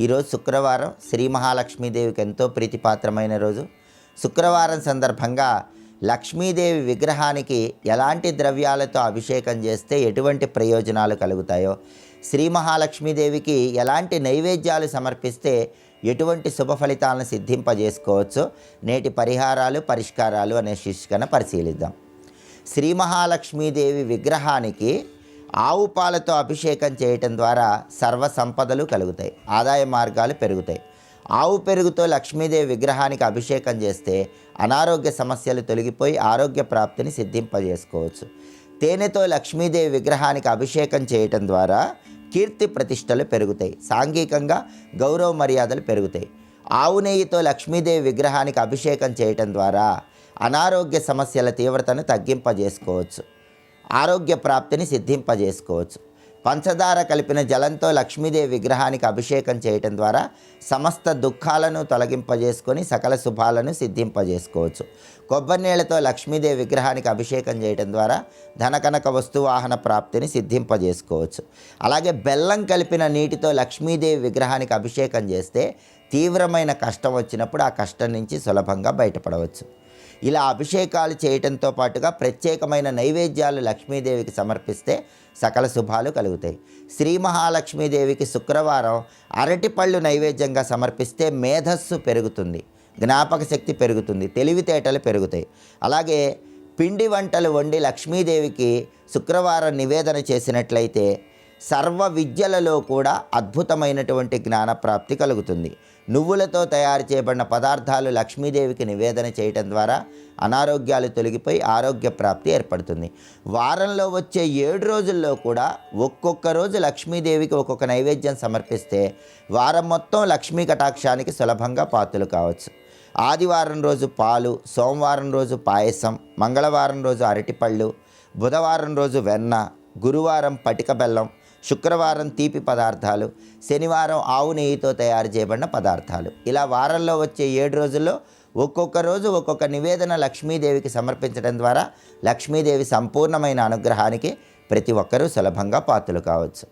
ఈరోజు శుక్రవారం, శ్రీ మహాలక్ష్మీదేవికి ఎంతో ప్రీతిపాత్రమైన రోజు. శుక్రవారం సందర్భంగా లక్ష్మీదేవి విగ్రహానికి ఎలాంటి ద్రవ్యాలతో అభిషేకం చేస్తే ఎటువంటి ప్రయోజనాలు కలుగుతాయో, శ్రీ మహాలక్ష్మీదేవికి ఎలాంటి నైవేద్యాలు సమర్పిస్తే ఎటువంటి శుభ ఫలితాలను సిద్ధింపజేసుకోవచ్చో నేటి పరిహారాలు, పరిష్కారాలు అనే శీర్షికన పరిశీలిద్దాం. శ్రీ మహాలక్ష్మీదేవి విగ్రహానికి ఆవు పాలతో అభిషేకం చేయటం ద్వారా సర్వ సంపదలు కలుగుతాయి, ఆదాయ మార్గాలు పెరుగుతాయి. ఆవు పెరుగుతో లక్ష్మీదేవి విగ్రహానికి అభిషేకం చేస్తే అనారోగ్య సమస్యలు తొలగిపోయి ఆరోగ్య ప్రాప్తిని సిద్ధింపజేసుకోవచ్చు. తేనెతో లక్ష్మీదేవి విగ్రహానికి అభిషేకం చేయటం ద్వారా కీర్తి ప్రతిష్టలు పెరుగుతాయి, సాంఘికంగా గౌరవ మర్యాదలు పెరుగుతాయి. ఆవు నెయ్యితో లక్ష్మీదేవి విగ్రహానికి అభిషేకం చేయటం ద్వారా అనారోగ్య సమస్యల తీవ్రతను తగ్గింపజేసుకోవచ్చు, ఆరోగ్య ప్రాప్తిని సిద్ధింపజేసుకోవచ్చు. పంచదార కలిపిన జలంతో లక్ష్మీదేవి విగ్రహానికి అభిషేకం చేయటం ద్వారా సమస్త దుఃఖాలను తొలగింపజేసుకొని సకల శుభాలను సిద్ధింపజేసుకోవచ్చు. కొబ్బరి నీళ్లతో లక్ష్మీదేవి విగ్రహానికి అభిషేకం చేయటం ద్వారా ధనకనక వస్తువాహన ప్రాప్తిని సిద్ధింపజేసుకోవచ్చు. అలాగే బెల్లం కలిపిన నీటితో లక్ష్మీదేవి విగ్రహానికి అభిషేకం చేస్తే తీవ్రమైన కష్టం వచ్చినప్పుడు ఆ కష్టం నుంచి సులభంగా బయటపడవచ్చు. ఇలా అభిషేకాలు చేయటంతో పాటుగా ప్రత్యేకమైన నైవేద్యాలు లక్ష్మీదేవికి సమర్పిస్తే సకల శుభాలు కలుగుతాయి. శ్రీ మహాలక్ష్మీదేవికి శుక్రవారం అరటిపళ్ళు నైవేద్యంగా సమర్పిస్తే మేధస్సు పెరుగుతుంది, జ్ఞాపక శక్తి పెరుగుతుంది, తెలివితేటలు పెరుగుతాయి. అలాగే పిండి వంటలు వండి లక్ష్మీదేవికి శుక్రవారం నివేదన చేసినట్లయితే సర్వ విద్యలలో కూడా అద్భుతమైనటువంటి జ్ఞానప్రాప్తి కలుగుతుంది. నువ్వులతో తయారు చేయబడిన పదార్థాలు లక్ష్మీదేవికి నివేదన చేయటం ద్వారా అనారోగ్యాలు తొలగిపోయి ఆరోగ్య ప్రాప్తి ఏర్పడుతుంది. వారంలో వచ్చే 7 రోజుల్లో కూడా ఒక్కొక్క రోజు లక్ష్మీదేవికి ఒక్కొక్క నైవేద్యం సమర్పిస్తే వారం మొత్తం లక్ష్మీ కటాక్షానికి సులభంగా పాత్రలు కావచ్చు. ఆదివారం రోజు పాలు, సోమవారం రోజు పాయసం, మంగళవారం రోజు అరటిపళ్ళు, బుధవారం రోజు వెన్న, గురువారం పటిక బెల్లం, శుక్రవారం తీపి పదార్థాలు, శనివారం ఆవు నెయ్యితో తయారు చేయబడిన పదార్థాలు. ఇలా వారంలో వచ్చే 7 రోజుల్లో ఒక్కొక్క రోజు ఒక్కొక్క నివేదన లక్ష్మీదేవికి సమర్పించడం ద్వారా లక్ష్మీదేవి సంపూర్ణమైన అనుగ్రహానికి ప్రతి ఒక్కరూ సులభంగా పాత్రలు కావచ్చు.